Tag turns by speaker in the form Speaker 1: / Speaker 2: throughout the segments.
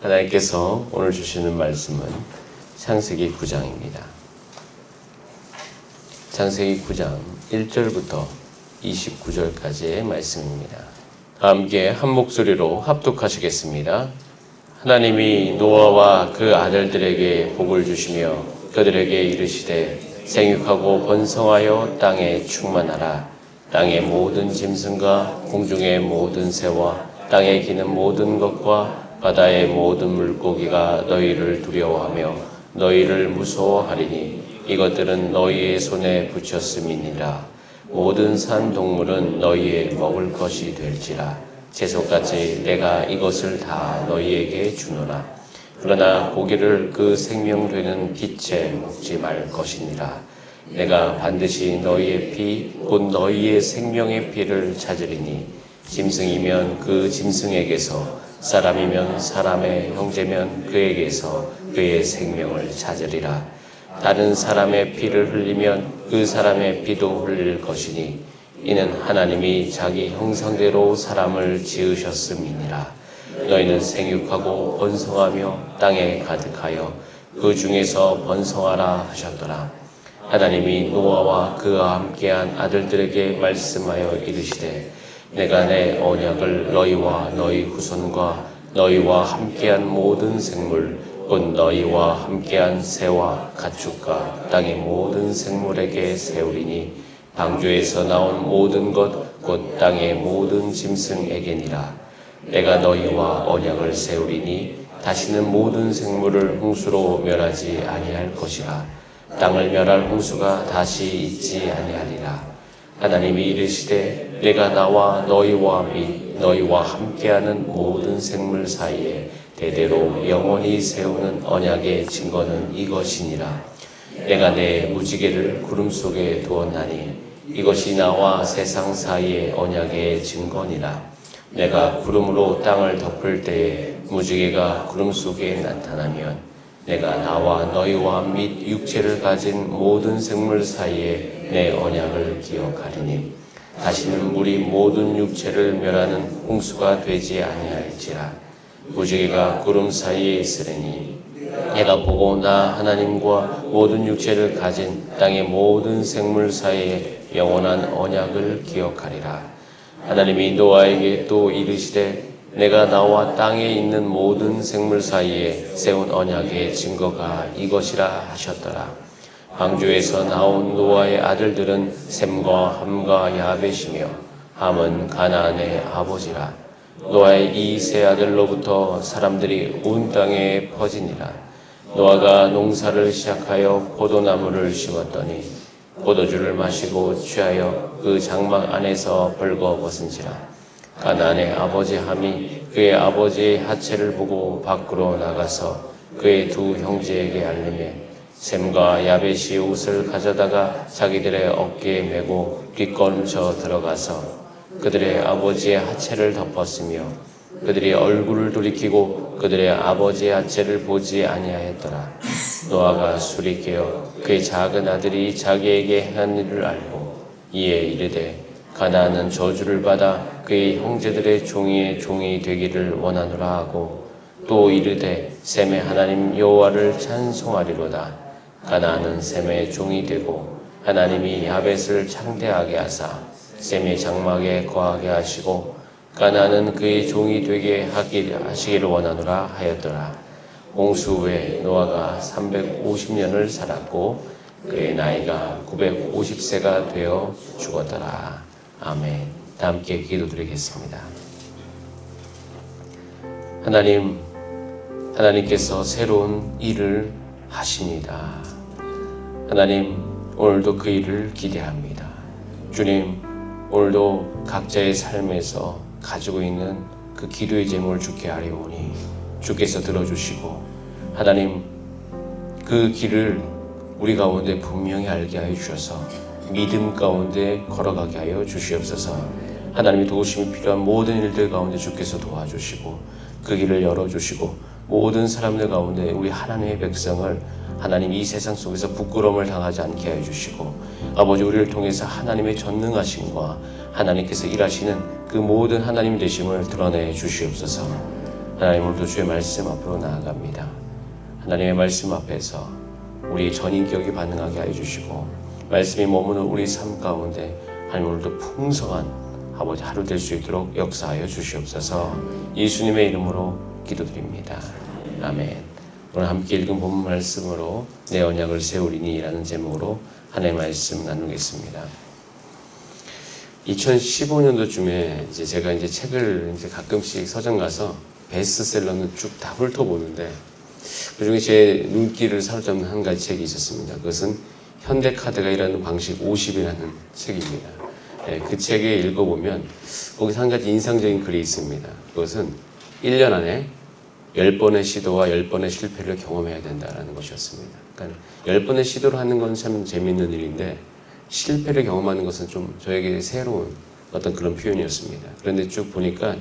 Speaker 1: 하나님께서 오늘 주시는 말씀은 창세기 9장입니다. 창세기 9장 1절부터 29절까지의 말씀입니다. 함께 한 목소리로 합독하시겠습니다. 하나님이 노아와 그 아들들에게 복을 주시며 그들에게 이르시되 생육하고 번성하여 땅에 충만하라. 땅의 모든 짐승과 공중의 모든 새와 땅에 기는 모든 것과 바다의 모든 물고기가 너희를 두려워하며 너희를 무서워하리니 이것들은 너희의 손에 붙였음이니라. 모든 산 동물은 너희의 먹을 것이 될지라. 채소까지 내가 이것을 다 너희에게 주노라. 그러나 고기를 그 생명되는 빛에 먹지 말 것이니라. 내가 반드시 너희의 피 곧 너희의 생명의 피를 찾으리니 짐승이면 그 짐승에게서 사람이면 사람의 형제면 그에게서 그의 생명을 찾으리라. 다른 사람의 피를 흘리면 그 사람의 피도 흘릴 것이니 이는 하나님이 자기 형상대로 사람을 지으셨음이니라. 너희는 생육하고 번성하며 땅에 가득하여 그 중에서 번성하라 하셨더라. 하나님이 노아와 그와 함께한 아들들에게 말씀하여 이르시되 내가 내 언약을 너희와 너희 후손과 너희와 함께한 모든 생물 곧 너희와 함께한 새와 가축과 땅의 모든 생물에게 세우리니 방주에서 나온 모든 것 곧 땅의 모든 짐승에게니라. 내가 너희와 언약을 세우리니 다시는 모든 생물을 홍수로 멸하지 아니할 것이라. 땅을 멸할 홍수가 다시 있지 아니하리라. 하나님이 이르시되 내가 나와 너희와 및 너희와 함께하는 모든 생물 사이에 대대로 영원히 세우는 언약의 증거는 이것이니라. 내가 내 무지개를 구름 속에 두었나니 이것이 나와 세상 사이의 언약의 증거니라. 내가 구름으로 땅을 덮을 때에 무지개가 구름 속에 나타나면 내가 나와 너희와 및 육체를 가진 모든 생물 사이에 내 언약을 기억하리니 다시는 물이 모든 육체를 멸하는 홍수가 되지 아니할지라. 무지개가 구름 사이에 있으리니 내가 보고 나 하나님과 모든 육체를 가진 땅의 모든 생물 사이에 영원한 언약을 기억하리라. 하나님이 노아에게 또 이르시되 내가 나와 땅에 있는 모든 생물 사이에 세운 언약의 증거가 이것이라 하셨더라. 방주에서 나온 노아의 아들들은 셈과 함과 야벳이며 함은 가나안의 아버지라. 노아의 이 세 아들로부터 사람들이 온 땅에 퍼지니라. 노아가 농사를 시작하여 포도나무를 심었더니 포도주를 마시고 취하여 그 장막 안에서 벌거벗은지라. 가나안의 아버지 함이 그의 아버지의 하체를 보고 밖으로 나가서 그의 두 형제에게 알리매 셈과 야벳이 옷을 가져다가 자기들의 어깨에 메고 뒷걸음쳐 들어가서 그들의 아버지의 하체를 덮었으며 그들이 얼굴을 돌이키고 그들의 아버지의 하체를 보지 아니하였더라. 노아가 술이 깨어 그의 작은 아들이 자기에게 행한 일을 알고 이에 이르되 가나안은 저주를 받아 그의 형제들의 종이 되기를 원하노라 하고 또 이르되 셈의 하나님 여호와를 찬송하리로다. 가나안은 셈의 종이 되고 하나님이 야벳을 창대하게 하사 셈의 장막에 거하게 하시고 가나안은 그의 종이 되게 하시기를 원하노라 하였더라. 홍수 후에 노아가 350년을 살았고 그의 나이가 950세가 되어 죽었더라. 아멘. 다 함께 기도드리겠습니다. 하나님께서 새로운 일을 하십니다. 하나님, 오늘도 그 일을 기대합니다. 주님, 오늘도 각자의 삶에서 가지고 있는 그 기도의 제목을 주께 아뢰오니 주께서 들어주시고 하나님, 그 길을 우리 가운데 분명히 알게 하여 주셔서 믿음 가운데 걸어가게 하여 주시옵소서. 하나님의 도우심이 필요한 모든 일들 가운데 주께서 도와주시고 그 길을 열어주시고 모든 사람들 가운데 우리 하나님의 백성을 하나님 이 세상 속에서 부끄러움을 당하지 않게 하여 주시고 아버지 우리를 통해서 하나님의 전능하심과 하나님께서 일하시는 그 모든 하나님 되심을 드러내 주시옵소서. 하나님, 오늘도 주의 말씀 앞으로 나아갑니다. 하나님의 말씀 앞에서 우리 전인격이 반응하게 해주시고 말씀이 머무는 우리 삶 가운데 하나님, 오늘도 풍성한 아버지 하루 될 수 있도록 역사하여 주시옵소서. 예수님의 이름으로 기도드립니다. 아멘. 오늘 함께 읽은 본문 말씀으로 내 언약을 세우리니 라는 제목으로 하나님의 말씀 나누겠습니다. 2015년도쯤에 제가 책을 가끔씩 서점 가서 베스트셀러는 쭉 다 훑어보는데 그중에 제 눈길을 사로잡는 한 가지 책이 있었습니다. 그것은 현대카드가 일하는 방식 50이라는 책입니다. 그 책에 읽어보면 거기서 한 가지 인상적인 글이 있습니다. 그것은 1년 안에 10번의 시도와 10번의 실패를 경험해야 된다는 것이었습니다. 그러니까 10번의 시도를 하는 건 참 재미있는 일인데 실패를 경험하는 것은 좀 저에게 새로운 어떤 그런 표현이었습니다. 그런데 쭉 보니까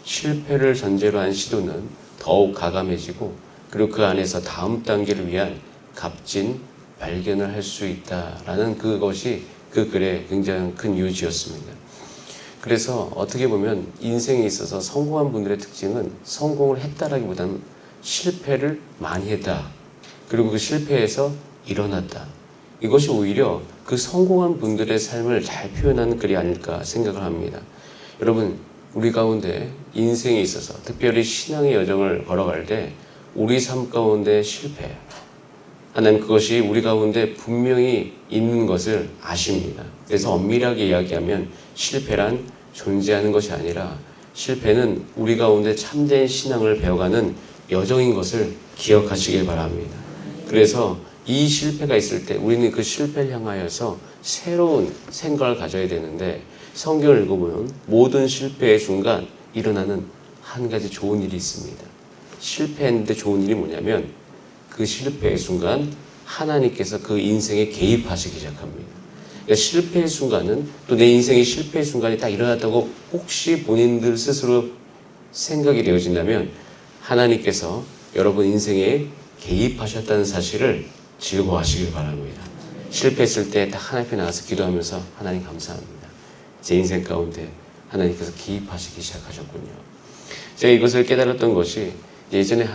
Speaker 1: 실패를 전제로 한 시도는 더욱 가감해지고 그리고 그 안에서 다음 단계를 위한 값진 발견을 할 수 있다라는 그것이 그 글의 굉장히 큰 요지였습니다. 그래서 어떻게 보면 인생에 있어서 성공한 분들의 특징은 성공을 했다라기보다는 실패를 많이 했다. 그리고 그 실패에서 일어났다. 이것이 오히려 그 성공한 분들의 삶을 잘 표현하는 글이 아닐까 생각을 합니다. 여러분, 우리 가운데 인생에 있어서 특별히 신앙의 여정을 걸어갈 때 우리 삶 가운데 실패, 하나님 그것이 우리 가운데 분명히 있는 것을 아십니다. 그래서 엄밀하게 이야기하면 실패란 존재하는 것이 아니라 실패는 우리 가운데 참된 신앙을 배워가는 여정인 것을 기억하시길 바랍니다. 그래서 이 실패가 있을 때 우리는 그 실패를 향하여서 새로운 생각을 가져야 되는데 성경을 읽어보면 모든 실패의 순간 일어나는 한 가지 좋은 일이 있습니다. 실패했는데 좋은 일이 뭐냐면 그 실패의 순간 하나님께서 그 인생에 개입하시기 시작합니다. 그러니까 실패의 순간은 또 내 인생의 실패의 순간이 딱 일어났다고 혹시 본인들 스스로 생각이 되어진다면 하나님께서 여러분 인생에 개입하셨다는 사실을 즐거워하시길 바랍니다. 실패했을 때 딱 하나님 앞에 나가서 기도하면서 하나님 감사합니다. 제 인생 가운데 하나님께서 개입하시기 시작하셨군요. 제가 이것을 깨달았던 것이 예전에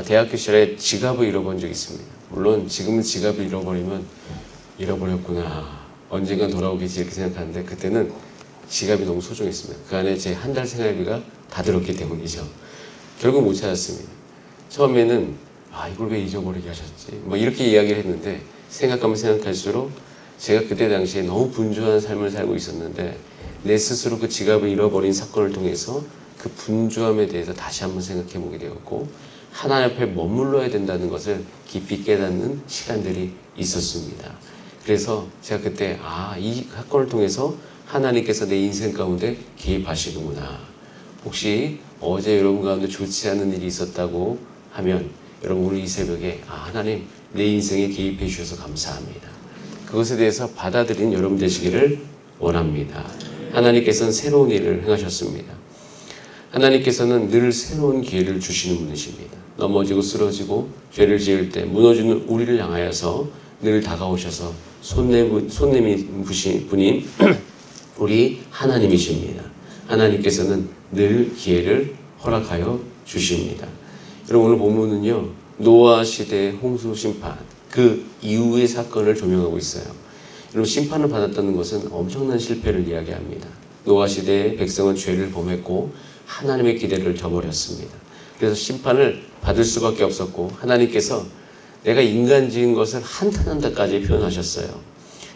Speaker 1: 대학교 시절에 지갑을 잃어본 적이 있습니다. 물론 지금은 지갑을 잃어버리면 잃어버렸구나. 언젠간 돌아오겠지 이렇게 생각하는데 그때는 지갑이 너무 소중했습니다. 그 안에 제 한 달 생활비가 다 들었기 때문이죠. 결국 못 찾았습니다. 처음에는 이걸 왜 잊어버리게 하셨지? 이렇게 이야기를 했는데 생각하면 생각할수록 제가 그때 당시에 너무 분주한 삶을 살고 있었는데 내 스스로 그 지갑을 잃어버린 사건을 통해서 그 분주함에 대해서 다시 한번 생각해 보게 되었고 하나님 앞에 머물러야 된다는 것을 깊이 깨닫는 시간들이 있었습니다. 그래서 제가 그때 이 사건을 통해서 하나님께서 내 인생 가운데 개입하시는구나. 혹시 어제 여러분 가운데 좋지 않은 일이 있었다고 하면 여러분 오늘 이 새벽에 하나님 내 인생에 개입해 주셔서 감사합니다. 그것에 대해서 받아들인 여러분 되시기를 원합니다. 하나님께서는 새로운 일을 행하셨습니다. 하나님께서는 늘 새로운 기회를 주시는 분이십니다. 넘어지고 쓰러지고 죄를 지을 때 무너지는 우리를 향하여서 늘 다가오셔서 손 내미신 분이 우리 하나님이십니다. 하나님께서는 늘 기회를 허락하여 주십니다. 여러분 오늘 본문은요 노아 시대의 홍수 심판 그 이후의 사건을 조명하고 있어요. 여러분 심판을 받았다는 것은 엄청난 실패를 이야기합니다. 노아 시대의 백성은 죄를 범했고 하나님의 기대를 저버렸습니다. 그래서 심판을 받을 수밖에 없었고 하나님께서 내가 인간 지은 것을 한탄한다까지 표현하셨어요.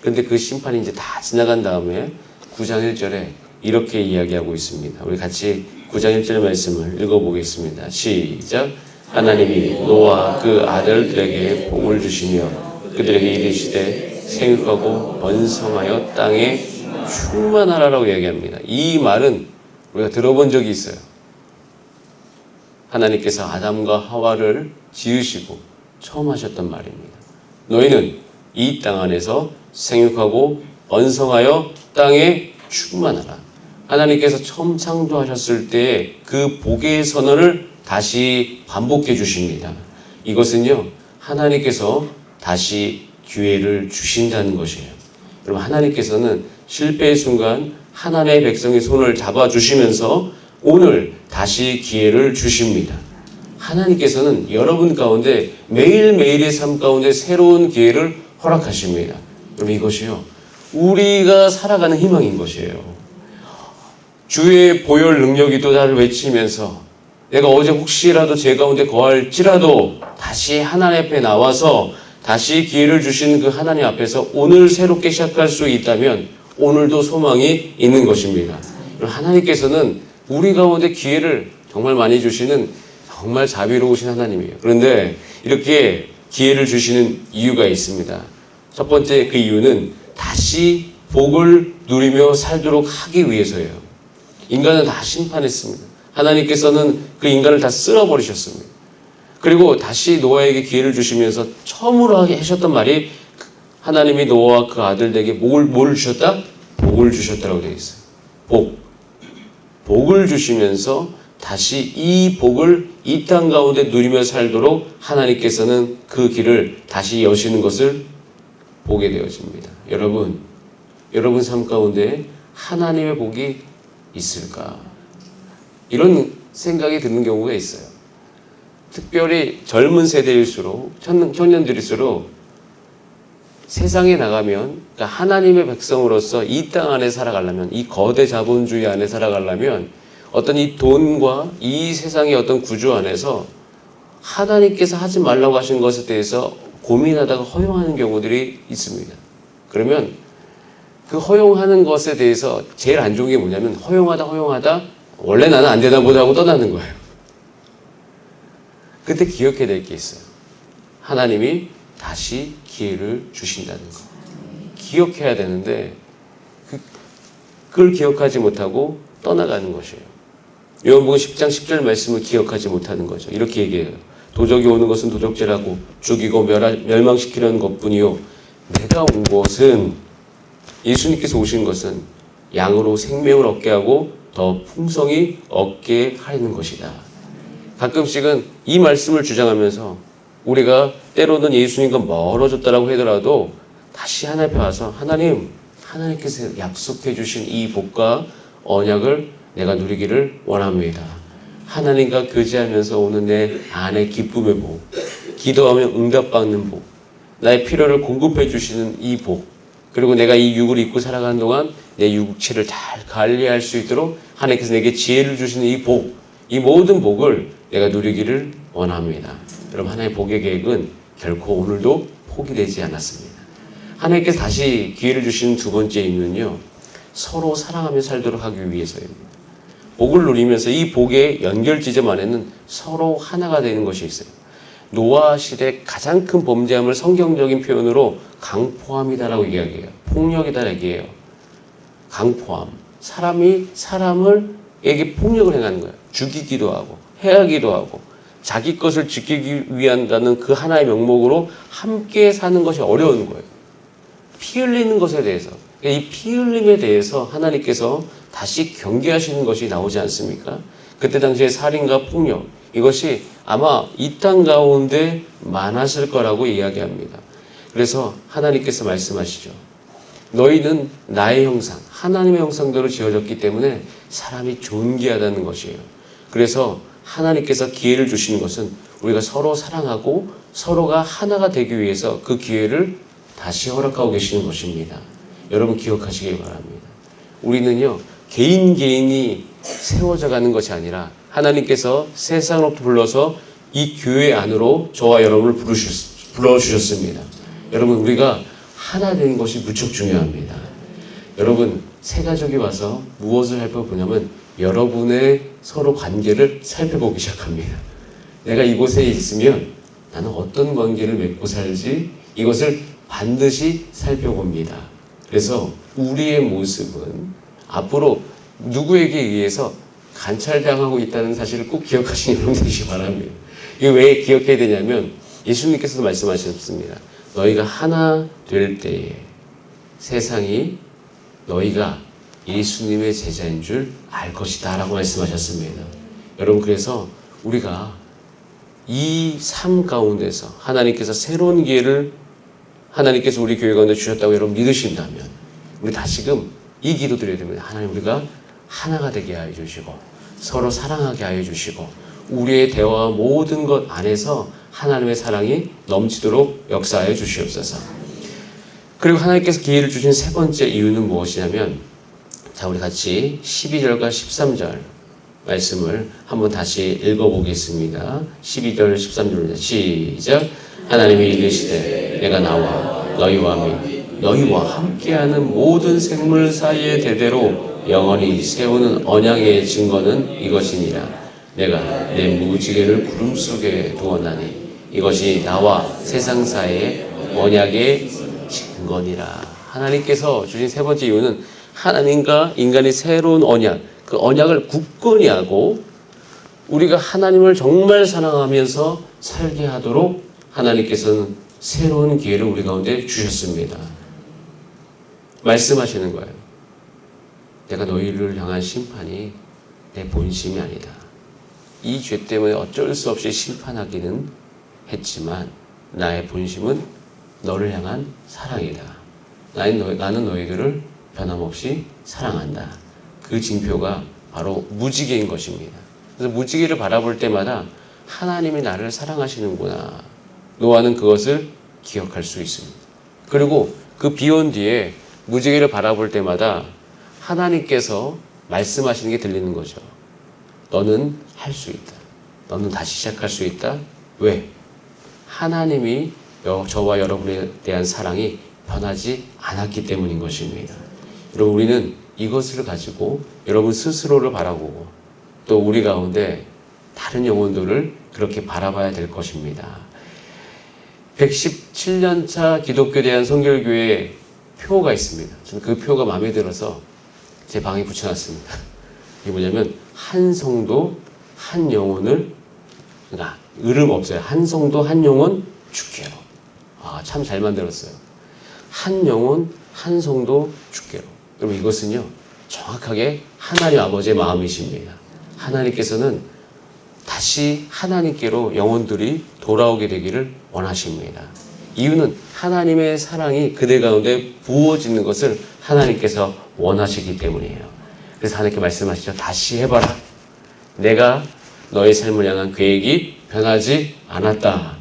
Speaker 1: 그런데 그 심판이 이제 다 지나간 다음에 9장 1절에 이렇게 이야기하고 있습니다. 우리 같이 9장 1절 말씀을 읽어보겠습니다. 시작. 하나님이 노아 그 아들들에게 복을 주시며 그들에게 이르시되 생육하고 번성하여 땅에 충만하라라고 이야기합니다. 이 말은 우리가 들어본 적이 있어요. 하나님께서 아담과 하와를 지으시고 처음 하셨던 말입니다. 너희는 이 땅 안에서 생육하고 번성하여 땅에 충만하라. 하나님께서 처음 창조하셨을 때 그 복의 선언을 다시 반복해 주십니다. 이것은요 하나님께서 다시 기회를 주신다는 것이에요. 여러분 하나님께서는 실패의 순간 하나님의 백성의 손을 잡아주시면서 오늘 다시 기회를 주십니다. 하나님께서는 여러분 가운데 매일매일의 삶 가운데 새로운 기회를 허락하십니다. 그럼 이것이요, 우리가 살아가는 희망인 것이에요. 주의 보혈 능력이도다를 외치면서 내가 어제 혹시라도 제 가운데 거할지라도 다시 하나님 앞에 나와서 다시 기회를 주시는 그 하나님 앞에서 오늘 새롭게 시작할 수 있다면 오늘도 소망이 있는 것입니다. 하나님께서는 우리 가운데 기회를 정말 많이 주시는 정말 자비로우신 하나님이에요. 그런데 이렇게 기회를 주시는 이유가 있습니다. 첫 번째 그 이유는 다시 복을 누리며 살도록 하기 위해서예요. 인간은 다 심판했습니다. 하나님께서는 그 인간을 다 쓸어버리셨습니다. 그리고 다시 노아에게 기회를 주시면서 처음으로 하셨던 말이 하나님이 노아와 그 아들에게 뭘 주셨다? 복을 주셨다고 되어 있어요. 복을 주시면서 다시 이 복을 이 땅 가운데 누리며 살도록 하나님께서는 그 길을 다시 여시는 것을 보게 되어집니다. 여러분 삶 가운데 하나님의 복이 있을까? 이런 생각이 드는 경우가 있어요. 특별히 젊은 세대일수록, 청년들일수록 세상에 나가면, 그러니까 하나님의 백성으로서 이 땅 안에 살아가려면, 이 거대 자본주의 안에 살아가려면 어떤 이 돈과 이 세상의 어떤 구조 안에서 하나님께서 하지 말라고 하신 것에 대해서 고민하다가 허용하는 경우들이 있습니다. 그러면 그 허용하는 것에 대해서 제일 안 좋은 게 뭐냐면 허용하다 원래 나는 안 되나 보다 하고 떠나는 거예요. 그때 기억해야 될 게 있어요. 하나님이 다시 기회를 주신다는 거. 기억해야 되는데 그걸 기억하지 못하고 떠나가는 것이에요. 요한복음 10장 10절 말씀을 기억하지 못하는 거죠. 이렇게 얘기해요. 도적이 오는 것은 도적질하고 죽이고 멸망시키려는 것뿐이요. 내가 온 것은, 예수님께서 오신 것은 양으로 생명을 얻게 하고 더 풍성히 얻게 하려는 것이다. 가끔씩은 이 말씀을 주장하면서 우리가 때로는 예수님과 멀어졌다라고 하더라도 다시 하나님 앞에 와서 하나님께서 약속해 주신 이 복과 언약을 내가 누리기를 원합니다. 하나님과 교제하면서 오는 내 안의 기쁨의 복, 기도하면 응답받는 복, 나의 필요를 공급해 주시는 이 복, 그리고 내가 이 육을 입고 살아가는 동안 내 육체를 잘 관리할 수 있도록 하나님께서 내게 지혜를 주시는 이 복, 이 모든 복을 내가 누리기를 원합니다. 여러분, 하나님의 복의 계획은 결코 오늘도 포기되지 않았습니다. 하나님께서 다시 기회를 주시는 두 번째 이유는요, 서로 사랑하며 살도록 하기 위해서입니다. 복을 누리면서 이 복의 연결 지점 안에는 서로 하나가 되는 것이 있어요. 노아 시대 가장 큰 범죄함을 성경적인 표현으로 강포함이다라고 이야기해요. 폭력이다라고 얘기해요. 강포함. 사람이 사람에게 폭력을 행하는 거예요. 죽이기도 하고 해하기도 하고 자기 것을 지키기 위한다는 그 하나의 명목으로 함께 사는 것이 어려운 거예요. 피 흘리는 것에 대해서, 이 피 흘림에 대해서 하나님께서 다시 경계하시는 것이 나오지 않습니까? 그때 당시에 살인과 폭력, 이것이 아마 이 땅 가운데 많았을 거라고 이야기합니다. 그래서 하나님께서 말씀하시죠. 너희는 나의 형상, 하나님의 형상대로 지어졌기 때문에 사람이 존귀하다는 것이에요. 그래서 하나님께서 기회를 주시는 것은 우리가 서로 사랑하고 서로가 하나가 되기 위해서 그 기회를 다시 허락하고 계시는 것입니다. 여러분 기억하시기 바랍니다. 우리는요, 개인이 세워져 가는 것이 아니라 하나님께서 세상으로부터 불러서 이 교회 안으로 저와 여러분을 불러주셨습니다. 여러분, 우리가 하나 되는 것이 무척 중요합니다. 여러분, 새 가족이 와서 무엇을 살펴보냐면 여러분의 서로 관계를 살펴보기 시작합니다. 내가 이곳에 있으면 나는 어떤 관계를 맺고 살지, 이것을 반드시 살펴봅니다. 그래서 우리의 모습은 앞으로 누구에게 의해서 관찰당하고 있다는 사실을 꼭 기억하시는 여러분 되시기 바랍니다. 이거 왜 기억해야 되냐면 예수님께서도 말씀하셨습니다. 너희가 하나 될 때에 세상이 너희가 예수님의 제자인 줄 알 것이다 라고 말씀하셨습니다. 여러분, 그래서 우리가 이 삶 가운데서 하나님께서 새로운 기회를 하나님께서 우리 교회 가운데 주셨다고 여러분 믿으신다면 우리 다시금 이 기도 드려야 됩니다. 하나님, 우리가 하나가 되게 하여 주시고 서로 사랑하게 하여 주시고 우리의 대화와 모든 것 안에서 하나님의 사랑이 넘치도록 역사하여 주시옵소서. 그리고 하나님께서 기회를 주신 세 번째 이유는 무엇이냐면, 자, 우리 같이 12절과 13절 말씀을 한번 다시 읽어보겠습니다. 12절 13절입니다. 시작. 하나님이 이르시되 내가 나와 너희와 함께하는 모든 생물 사이의 대대로 영원히 세우는 언약의 증거는 이것이니라. 내가 내 무지개를 구름 속에 두었나니 이것이 나와 세상 사이의 언약의 증거니라. 하나님께서 주신 세 번째 이유는 하나님과 인간의 새로운 언약, 그 언약을 굳건히 하고 우리가 하나님을 정말 사랑하면서 살게 하도록 하나님께서는 새로운 기회를 우리 가운데 주셨습니다. 말씀하시는 거예요. 내가 너희를 향한 심판이 내 본심이 아니다. 이 죄 때문에 어쩔 수 없이 심판하기는 했지만 나의 본심은 너를 향한 사랑이다. 나는 너희들을 변함없이 사랑한다. 그 징표가 바로 무지개인 것입니다. 그래서 무지개를 바라볼 때마다 하나님이 나를 사랑하시는구나. 노아는 그것을 기억할 수 있습니다. 그리고 그 비온 뒤에 무지개를 바라볼 때마다 하나님께서 말씀하시는 게 들리는 거죠. 너는 할 수 있다. 너는 다시 시작할 수 있다. 왜? 하나님이 저와 여러분에 대한 사랑이 변하지 않았기 때문인 것입니다. 여러분, 우리는 이것을 가지고 여러분 스스로를 바라보고 또 우리 가운데 다른 영혼들을 그렇게 바라봐야 될 것입니다. 117년차 기독교에 대한 성결교회 표가 있습니다. 저는 그 표가 마음에 들어서 제 방에 붙여놨습니다. 이게 뭐냐면 한 성도 한 영혼을, 그러니까 으름 없어요. 한 성도 한 영혼 주께로. 참 잘 만들었어요. 한 영혼 한 성도 주께로. 그럼 이것은요 정확하게 하나님 아버지의 마음이십니다. 하나님께서는 다시 하나님께로 영혼들이 돌아오게 되기를 원하십니다. 이유는 하나님의 사랑이 그들 가운데 부어지는 것을 하나님께서 원하시기 때문이에요. 그래서 하나님께 말씀하시죠. 다시 해봐라. 내가 너의 삶을 향한 계획이 변하지 않았다.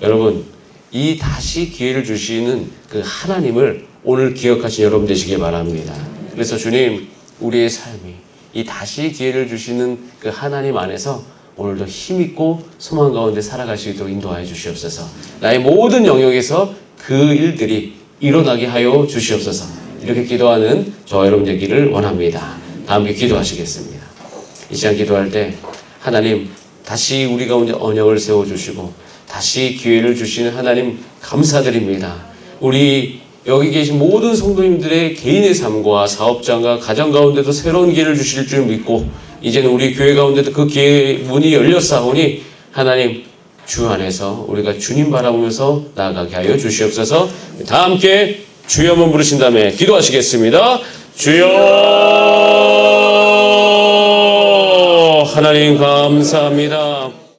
Speaker 1: 여러분, 이 다시 기회를 주시는 그 하나님을 오늘 기억하신 여러분 되시길 바랍니다. 그래서 주님, 우리의 삶이 이 다시 기회를 주시는 그 하나님 안에서 오늘도 힘있고 소망 가운데 살아갈 수 있도록 인도하여 주시옵소서. 나의 모든 영역에서 그 일들이 일어나게 하여 주시옵소서. 이렇게 기도하는 저와 여러분 되기를 원합니다. 다 함께 기도하시겠습니다. 이 시간 기도할 때 하나님 다시 우리 가운데 언약을 세워주시고 다시 기회를 주시는 하나님 감사드립니다. 우리 여기 계신 모든 성도님들의 개인의 삶과 사업장과 가정 가운데도 새로운 기회를 주실 줄 믿고 이제는 우리 교회 가운데도 그 기회의 문이 열렸사오니 하나님 주 안에서 우리가 주님 바라보면서 나아가게 하여 주시옵소서. 다 함께 주여 한번 부르신 다음에 기도하시겠습니다. 주여, 하나님 감사합니다.